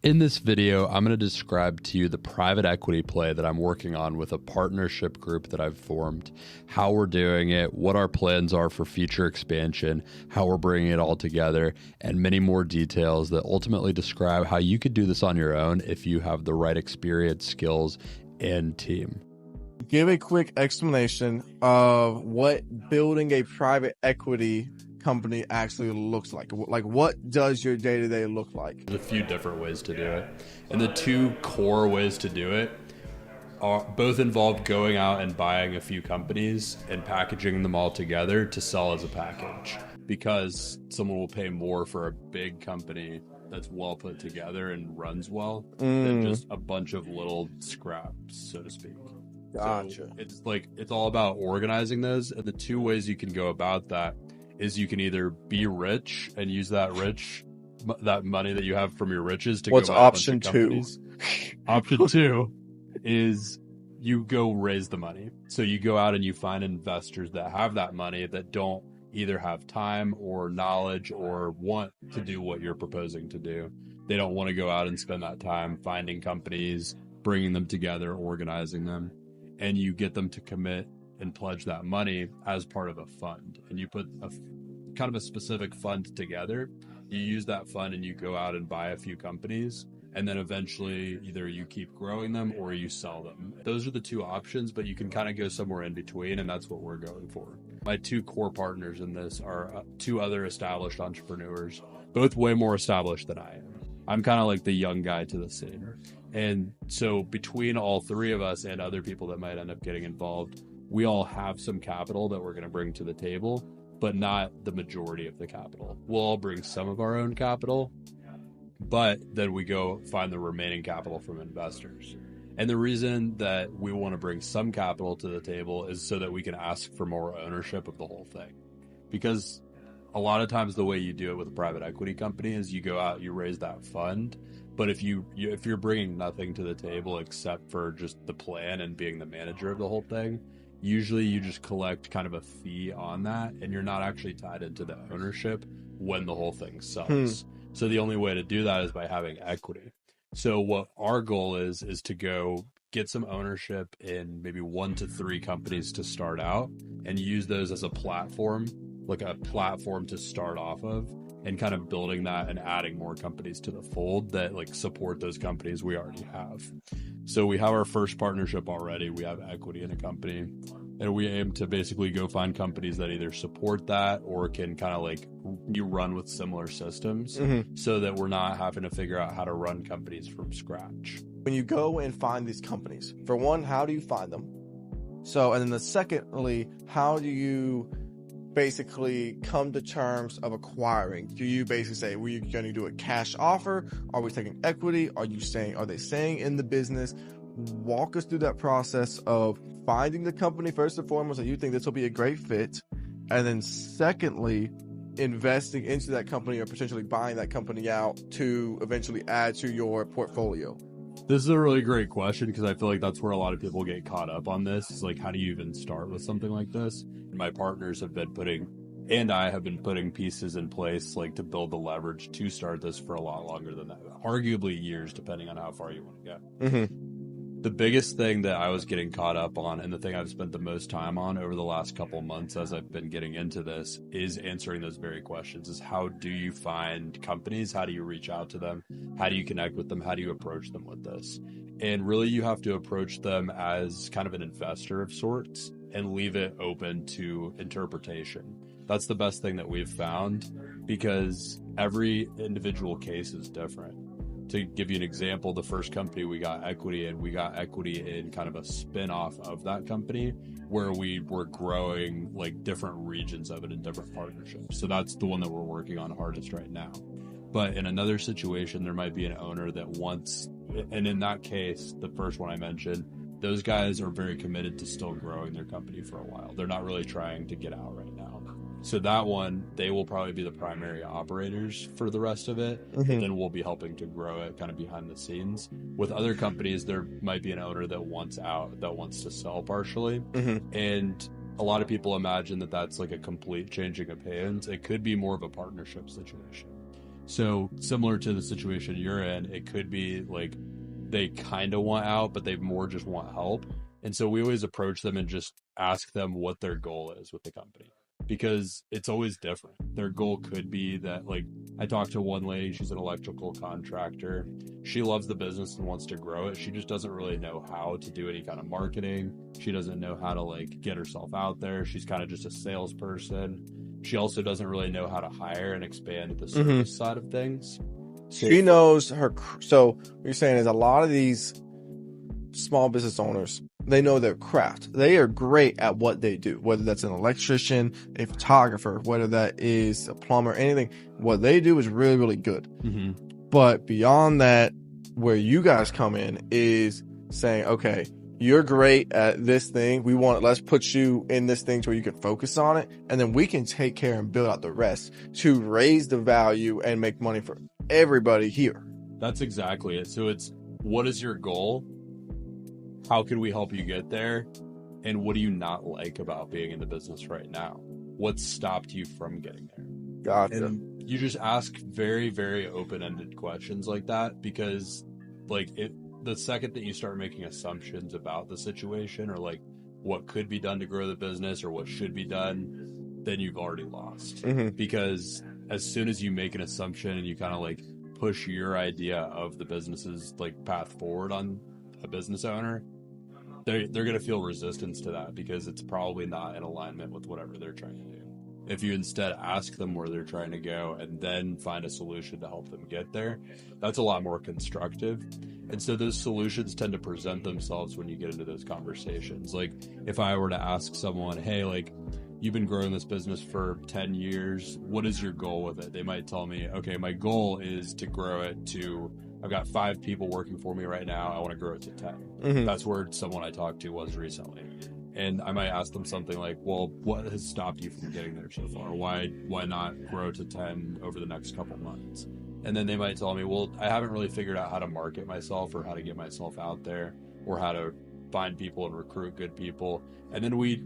In this video, I'm going to describe to you the private equity play that I'm working on with a partnership group that I've formed, how we're doing it, what our plans are for future expansion, how we're bringing it all together, and many more details that ultimately describe how you could do this on your own if you have the right experience, skills, and team. Give a quick explanation of what building a private equity company actually looks like. Like, what does your day-to-day look like? There's a few different ways to do it. And the two core ways to do it are both involve going out and buying a few companies and packaging them all together to sell as a package. Because someone will pay more for a big company that's well put together and runs well than just a bunch of little scraps, so to speak. Gotcha. So it's all about organizing those. And the two ways you can go about that is you can either be rich and use that money that you have from your riches to What's go buy option a bunch of companies. Option two is you go raise the money. So you go out and you find investors that have that money that don't either have time or knowledge or want to do what you're proposing to do. They don't want to go out and spend that time finding companies, bringing them together, organizing them, and you get them to commit and pledge that money as part of a fund. And you put kind of a specific fund together. You use that fund and you go out and buy a few companies. And then eventually either you keep growing them or you sell them. Those are the two options, but you can kind of go somewhere in between. And that's what we're going for. My two core partners in this are two other established entrepreneurs, both way more established than I am. I'm kind of like the young guy to the scene. And so between all three of us and other people that might end up getting involved, we all have some capital that we're going to bring to the table, but not the majority of the capital. We'll all bring some of our own capital, but then we go find the remaining capital from investors. And the reason that we want to bring some capital to the table is so that we can ask for more ownership of the whole thing. Because a lot of times the way you do it with a private equity company is you go out, you raise that fund, but if you're bringing nothing to the table except for just the plan and being the manager of the whole thing, usually you just collect kind of a fee on that, and you're not actually tied into the ownership when the whole thing sells. So the only way to do that is by having equity. So what our goal is to go get some ownership in maybe 1 to 3 companies to start out and use those as a platform, like a platform to start off of, and kind of building that and adding more companies to the fold that like support those companies we already have. So we have our first partnership already. We have equity in a company, and we aim to basically go find companies that either support that or can kind of like you run with similar systems so that we're not having to figure out how to run companies from scratch. When you go and find these companies, for one, how do you find them? So, and then secondly, how do you basically come to terms of acquiring? Do you basically say, we're going to do a cash offer? Are we taking equity? Are they staying in the business? Walk us through that process of finding the company first and foremost that you think this will be a great fit. And then secondly, investing into that company or potentially buying that company out to eventually add to your portfolio. This is a really great question because I feel like that's where a lot of people get caught up on this. It's like, how do you even start with something like this? My partners have been putting pieces in place like to build the leverage to start this for a lot longer than that, arguably years, depending on how far you want to go. The biggest thing that I was getting caught up on, and the thing I've spent the most time on over the last couple months as I've been getting into this, is answering those very questions. Is how do you find companies? How do you reach out to them? How do you connect with them? How do you approach them with this? And really you have to approach them as kind of an investor of sorts and leave it open to interpretation. That's the best thing that we've found because every individual case is different. To give you an example, the first company we got equity in kind of a spin-off of that company where we were growing like different regions of it in different partnerships. So that's the one that we're working on hardest right now. But in another situation, there might be an owner that wants, and in that case, the first one I mentioned, those guys are very committed to still growing their company for a while. They're not really trying to get out right now. So that one, they will probably be the primary operators for the rest of it. And then we'll be helping to grow it kind of behind the scenes. With other companies, there might be an owner that wants out, that wants to sell partially. And a lot of people imagine that that's like a complete changing of hands. It could be more of a partnership situation. So similar to the situation you're in, it could be like they kind of want out, but they more just want help. And so we always approach them and just ask them what their goal is with the company, because it's always different. Their goal could be that, like, I talked to one lady, she's an electrical contractor. She loves the business and wants to grow it. She just doesn't really know how to do any kind of marketing. She doesn't know how to like get herself out there. She's kind of just a salesperson. She also doesn't really know how to hire and expand the service side of things. She knows her. So what you're saying is a lot of these small business owners, they know their craft. They are great at what they do, whether that's an electrician, a photographer, whether that is a plumber, anything. What they do is really, really good. But beyond that, where you guys come in is saying, okay, you're great at this thing. Let's put you in this thing to where you can focus on it. And then we can take care and build out the rest to raise the value and make money for everybody here. That's exactly it. So it's, what is your goal? How can we help you get there? And what do you not like about being in the business right now? What stopped you from getting there? Gotcha. And you just ask very, very open-ended questions like that, because like the second that you start making assumptions about the situation, or like what could be done to grow the business or what should be done, then you've already lost. Because as soon as you make an assumption and you kind of like push your idea of the business's like path forward on a business owner, they're going to feel resistance to that, because it's probably not in alignment with whatever they're trying to do. If you instead ask them where they're trying to go and then find a solution to help them get there, that's a lot more constructive. And so those solutions tend to present themselves when you get into those conversations. Like if I were to ask someone, hey, like, you've been growing this business for 10 years. What is your goal with it? They might tell me, okay, my goal is to grow it to, I've got 5 people working for me right now. I want to grow it to 10. That's where someone I talked to was recently. And I might ask them something like, well, what has stopped you from getting there so far? Why not grow to 10 over the next couple months? And then they might tell me, well, I haven't really figured out how to market myself or how to get myself out there or how to find people and recruit good people. And then we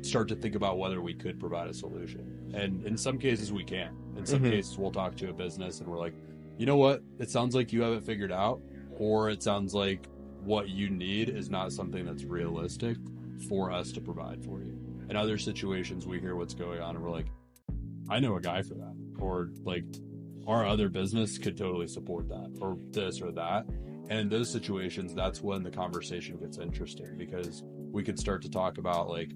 start to think about whether we could provide a solution. And in some cases we can. In some cases we'll talk to a business and we're like, you know what? It sounds like you have it figured out, or it sounds like what you need is not something that's realistic for us to provide for you. In other situations, we hear what's going on and we're like, I know a guy for that, or like our other business could totally support that, or this or that. And in those situations, that's when the conversation gets interesting, because we could start to talk about like,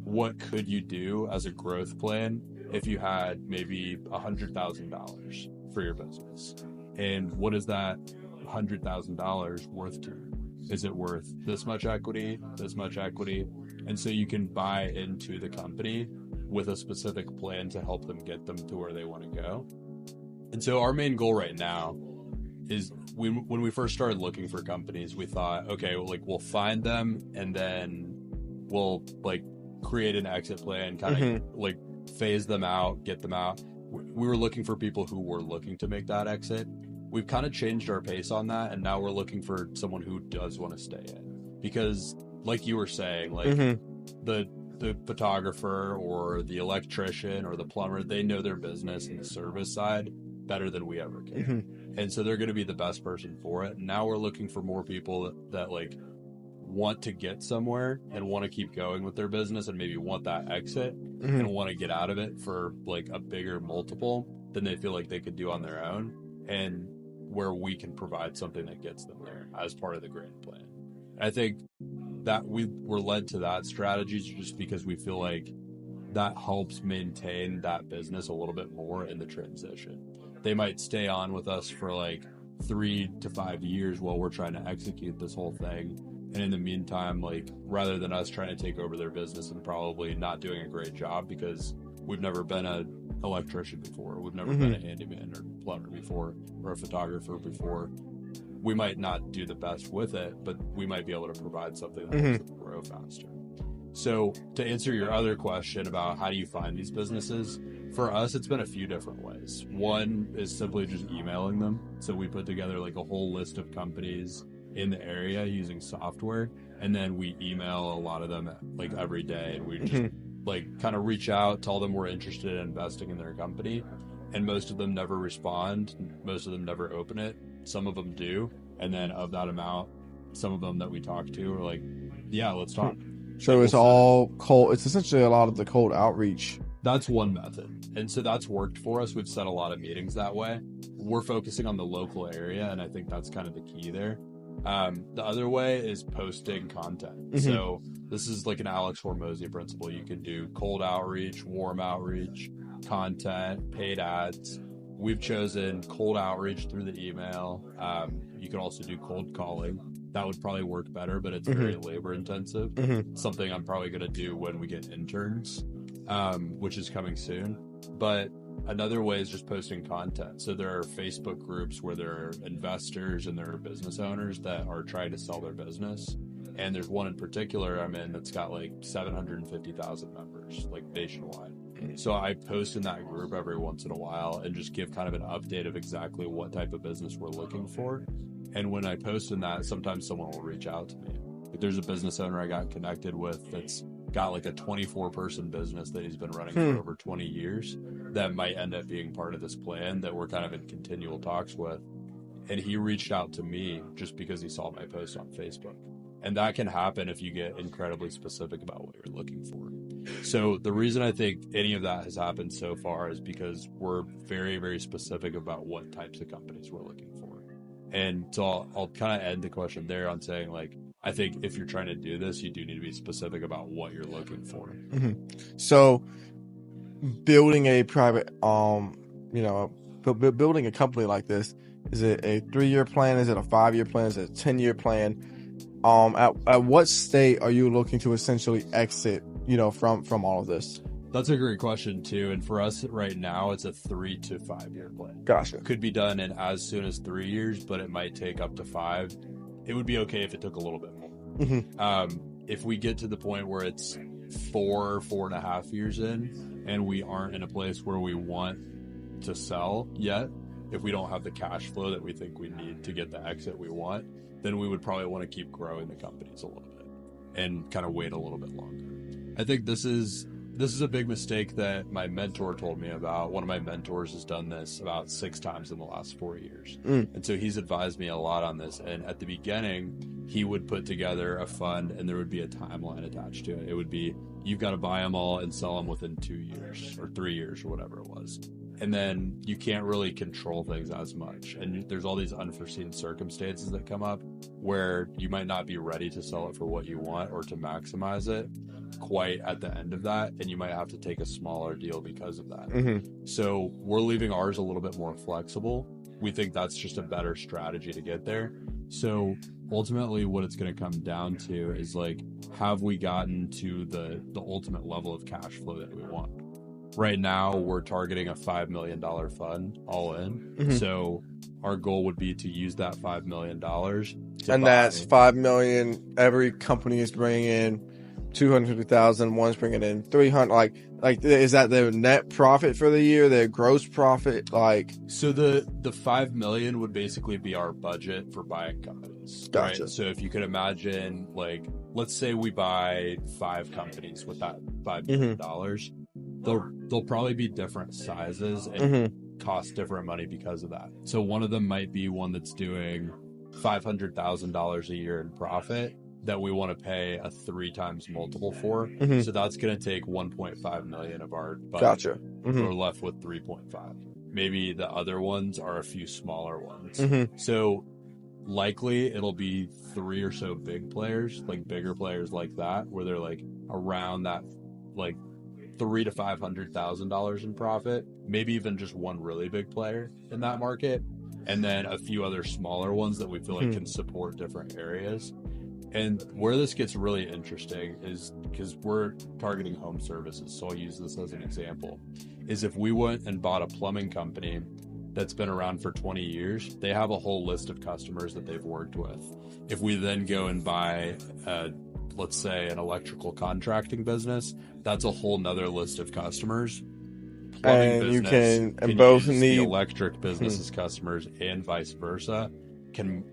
what could you do as a growth plan if you had maybe $100,000 for your business? And what is that $100,000 worth to you? Is it worth this much equity, this much equity? And so you can buy into the company with a specific plan to help them get them to where they want to go. And so our main goal right now is, when we first started looking for companies, we thought, okay, well, like we'll find them and then we'll like create an exit plan, kind of like phase them out, get them out. We were looking for people who were looking to make that exit. We've kind of changed our pace on that, and now we're looking for someone who does want to stay in, because like you were saying, like the photographer or the electrician or the plumber, they know their business and the service side better than we ever can. And so they're going to be the best person for it. And now we're looking for more people that like want to get somewhere and want to keep going with their business and maybe want that exit and want to get out of it for like a bigger multiple than they feel like they could do on their own, and where we can provide something that gets them there as part of the grand plan. I think that we were led to that strategy just because we feel like that helps maintain that business a little bit more in the transition. They might stay on with us for like 3 to 5 years while we're trying to execute this whole thing. And in the meantime, like, rather than us trying to take over their business and probably not doing a great job because we've never been an electrician before, we've never been a handyman or plumber before, or a photographer before, we might not do the best with it, but we might be able to provide something that helps them grow faster. So to answer your other question about how do you find these businesses, for us, it's been a few different ways. One is simply just emailing them. So we put together like a whole list of companies in the area using software, and then we email a lot of them like every day, and we just like kind of reach out, tell them we're interested in investing in their company, and most of them never respond. Most of them never open it. Some of them do. And then of that amount, some of them that we talk to are like, yeah, let's talk. So it's all cold. It's essentially a lot of the cold outreach. That's one method. And so that's worked for us. We've set a lot of meetings that way. We're focusing on the local area, and I think that's kind of the key there. The other way is posting content. So this is like an Alex Hormozy principle. You can do cold outreach, warm outreach, content, paid ads. We've chosen cold outreach through the email. You can also do cold calling. That would probably work better, but it's very labor intensive. Something I'm probably going to do when we get interns, which is coming soon. But another way is just posting content. So there are Facebook groups where there are investors and there are business owners that are trying to sell their business. And there's one in particular I'm in that's got like 750,000 members, like nationwide. So I post in that group every once in a while and just give kind of an update of exactly what type of business we're looking for. And when I post in that, sometimes someone will reach out to me. Like there's a business owner I got connected with that's got like a 24-person business that he's been running for over 20 years that might end up being part of this plan that we're kind of in continual talks with. And he reached out to me just because he saw my post on Facebook. And that can happen if you get incredibly specific about what you're looking for. So the reason I think any of that has happened so far is because we're very, very specific about what types of companies we're looking for. And so I'll kind of end the question there on saying, like, I think if you're trying to do this, you do need to be specific about what you're looking for. So building a private, building a company like this, is it a 3-year plan? Is it a 5-year plan? Is it a 10-year plan? At what state are you looking to essentially exit, from all of this? That's a great question too. And for us right now, it's a 3 to 5 year plan. Gotcha. Could be done in as soon as 3 years, but it might take up to 5. It would be okay if it took a little bit more. If we get to the point where it's 4.5 years in, and we aren't in a place where we want to sell yet, if we don't have the cash flow that we think we need to get the exit we want, then we would probably want to keep growing the companies a little bit and kind of wait a little bit longer. I think this is a big mistake that my mentor told me about. One of my mentors has done this about 6 times in the last 4 years. And so he's advised me a lot on this. And at the beginning, he would put together a fund and there would be a timeline attached to it. It would be, you've got to buy them all and sell them within 2 years or 3 years or whatever it was. And then you can't really control things as much. And there's all these unforeseen circumstances that come up where you might not be ready to sell it for what you want or to maximize it quite at the end of that. And you might have to take a smaller deal because of that. So we're leaving ours a little bit more flexible. We think that's just a better strategy to get there. So ultimately what it's going to come down to is like, have we gotten to the ultimate level of cash flow that we want? Right now, we're targeting a $5 million fund all in. So our goal would be to use that $5 million. That's $5 million. Every company is bringing in 250,000. One's bringing in 300. Like, is that their net profit for the year? Their gross profit? So the $5 million would basically be our budget for buying companies. Gotcha. Right? So if you could imagine, like, let's say we buy 5 companies with that $5 million. They'll probably be different sizes and cost different money because of that. So one of them might be one that's doing $500,000 a year in profit that we want to pay a 3 times multiple for. So that's going to take 1.5 million of our budget. Gotcha. We're left with 3.5. Maybe the other ones are a few smaller ones. So likely it'll be 3 or so big players, like bigger players like that, where they're like around that, like $300,000 to $500,000 in profit, maybe even just one really big player in that market, and then a few other smaller ones that we feel like can support different areas. And where this gets really interesting is because we're targeting home services, so I'll use this as an example, is if we went and bought a plumbing company that's been around for 20 years, they have a whole list of customers that they've worked with. If we then go and buy let's say an electrical contracting business, that's a whole nother list of customers. Plumbing and business you can both use need the electric business's customers and vice versa.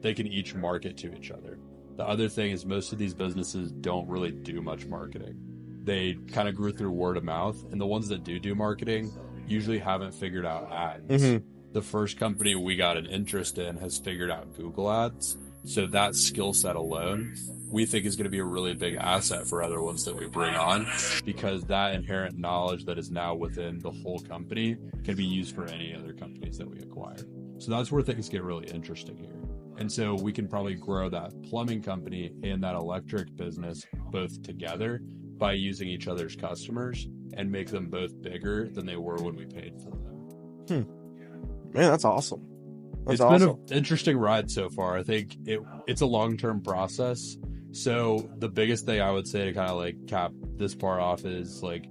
They can each market to each other. The other thing is most of these businesses don't really do much marketing. They kind of grew through word of mouth, and the ones that do marketing usually haven't figured out ads. Mhm. The first company we got an interest in has figured out Google ads. So that skill set alone, we think is going to be a really big asset for other ones that we bring on, because that inherent knowledge that is now within the whole company can be used for any other companies that we acquire. So that's where things get really interesting here. And so we can probably grow that plumbing company and that electric business both together by using each other's customers and make them both bigger than they were when we paid for them. Man, that's awesome. It's been an interesting ride so far. I think it's a long-term process. So the biggest thing I would say to kind of like cap this part off is like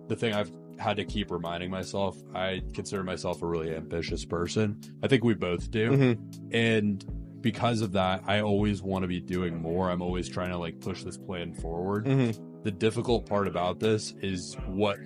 the thing I've had to keep reminding myself. I consider myself a really ambitious person. I think we both do. Mm-hmm. And because of that, I always want to be doing more. I'm always trying to like push this plan forward. Mm-hmm. The difficult part about this is what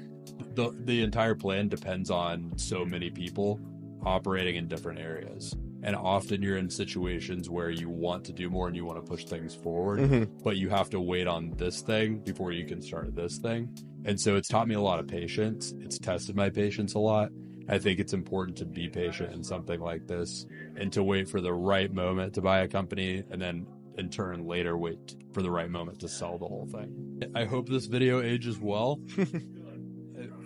the entire plan depends on so many people operating in different areas. And often you're in situations where you want to do more and you want to push things forward, Mm-hmm. but you have to wait on this thing before you can start this thing. And so it's taught me a lot of patience. It's tested my patience a lot. I think it's important to be patient in something like this and to wait for the right moment to buy a company, and then in turn later wait for the right moment to sell the whole thing. I hope this video ages well.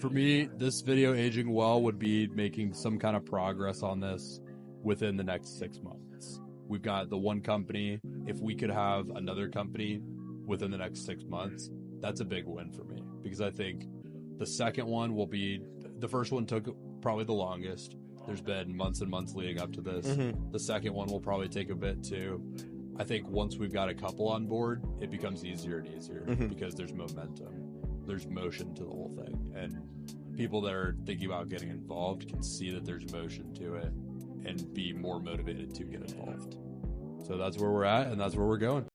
For me, this video aging well would be making some kind of progress on this within the next 6 months. We've got the one company. If we could have another company within the next 6 months, that's a big win for me, because I think the second one will be, the first one took probably the longest. There's been months and months leading up to this. Mm-hmm. The second one will probably take a bit too. I think once we've got a couple on board, it becomes easier and easier Mm-hmm. because there's momentum. There's motion to the whole thing. And people that are thinking about getting involved can see that there's motion to it and be more motivated to get involved. So that's where we're at, and that's where we're going.